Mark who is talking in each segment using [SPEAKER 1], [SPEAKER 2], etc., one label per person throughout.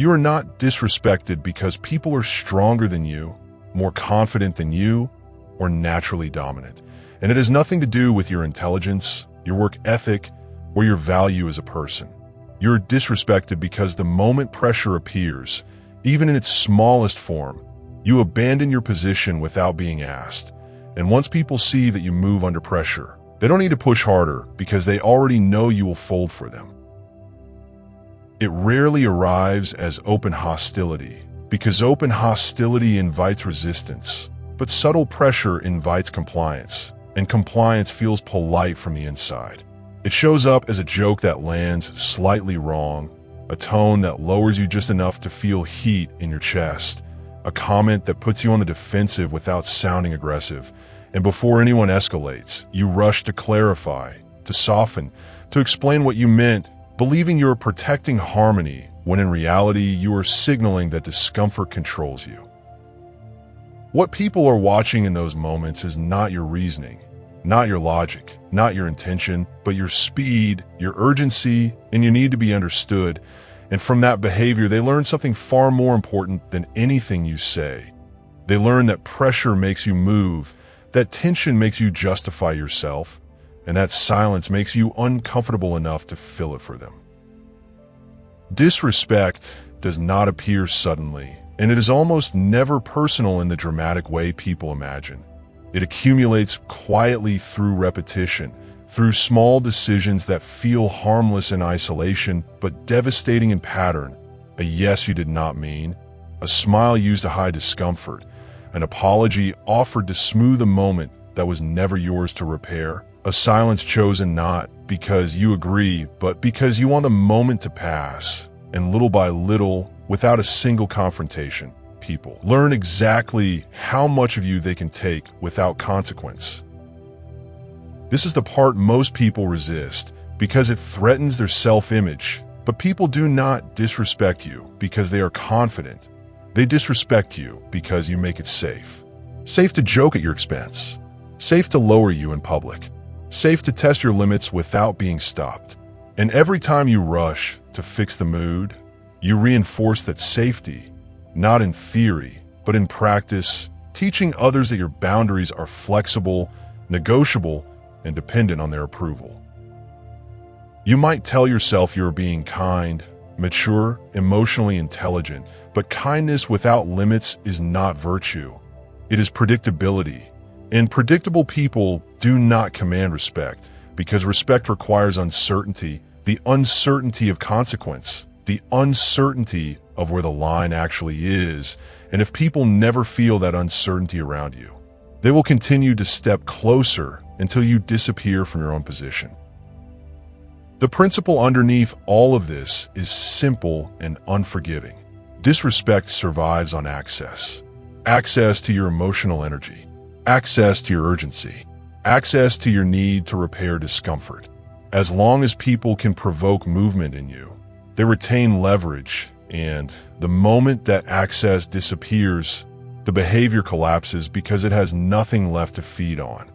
[SPEAKER 1] You are not disrespected because people are stronger than you, more confident than you, or naturally dominant. And it has nothing to do with your intelligence, your work ethic, or your value as a person. You're disrespected because the moment pressure appears, even in its smallest form, you abandon your position without being asked. And once people see that you move under pressure, they don't need to push harder because they already know you will fold for them. It rarely arrives as open hostility, because open hostility invites resistance, but subtle pressure invites compliance, and compliance feels polite from the inside. It shows up as a joke that lands slightly wrong, a tone that lowers you just enough to feel heat in your chest, a comment that puts you on the defensive without sounding aggressive, and before anyone escalates, you rush to clarify, to soften, to explain what you meant, believing you are protecting harmony, when in reality you are signaling that discomfort controls you. What people are watching in those moments is not your reasoning, not your logic, not your intention, but your speed, your urgency, and you need to be understood. And from that behavior, they learn something far more important than anything you say. They learn that pressure makes you move, that tension makes you justify yourself, and that silence makes you uncomfortable enough to fill it for them. Disrespect does not appear suddenly, and it is almost never personal in the dramatic way people imagine. It accumulates quietly through repetition, through small decisions that feel harmless in isolation but devastating in pattern. A yes you did not mean, a smile used to hide discomfort, an apology offered to smooth a moment that was never yours to repair, a silence chosen not because you agree, but because you want the moment to pass. And little by little, without a single confrontation, people learn exactly how much of you they can take without consequence. This is the part most people resist because it threatens their self-image. But people do not disrespect you because they are confident. They disrespect you because you make it safe. Safe to joke at your expense. Safe to lower you in public. Safe to test your limits without being stopped. And every time you rush to fix the mood, you reinforce that safety, not in theory, but in practice, teaching others that your boundaries are flexible, negotiable, and dependent on their approval. You might tell yourself you're being kind, mature, emotionally intelligent, but kindness without limits is not virtue. It is predictability. And predictable people do not command respect, because respect requires uncertainty, the uncertainty of consequence, the uncertainty of where the line actually is. And if people never feel that uncertainty around you, they will continue to step closer until you disappear from your own position. The principle underneath all of this is simple and unforgiving. Disrespect survives on access. Access to your emotional energy. Access to your urgency. Access to your need to repair discomfort. As long as people can provoke movement in you, they retain leverage, and the moment that access disappears, the behavior collapses because it has nothing left to feed on.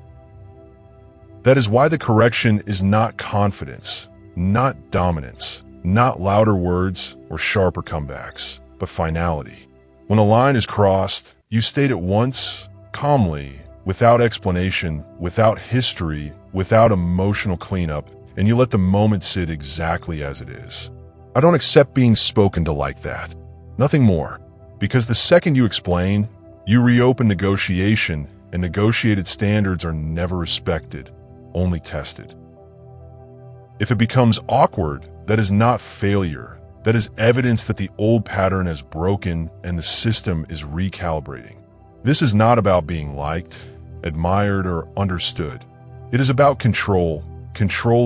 [SPEAKER 1] That is why the correction is not confidence, not dominance, not louder words or sharper comebacks, but finality. When a line is crossed, you state it once, calmly, without explanation, without history, without emotional cleanup, and you let the moment sit exactly as it is. I don't accept being spoken to like that. Nothing more. Because the second you explain, you reopen negotiation, and negotiated standards are never respected, only tested. If it becomes awkward, that is not failure. That is evidence that the old pattern has broken and the system is recalibrating. This is not about being liked, admired, or understood. It is about control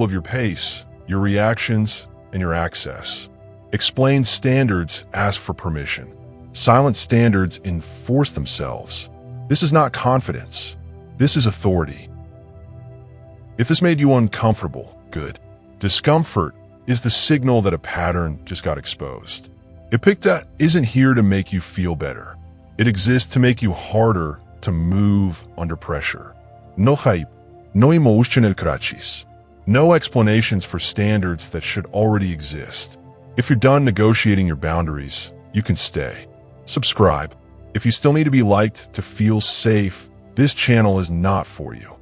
[SPEAKER 1] of your pace, your reactions, and your access. Explained standards ask for permission. Silent standards enforce themselves. This is not confidence. This is authority. If this made you uncomfortable, good. Discomfort is the signal that a pattern just got exposed. EPICTA isn't here to make you feel better. It exists to make you harder to move under pressure. No hype, no emotional crutches, no explanations for standards that should already exist. If you're done negotiating your boundaries, you can stay. Subscribe. If you still need to be liked to feel safe, this channel is not for you.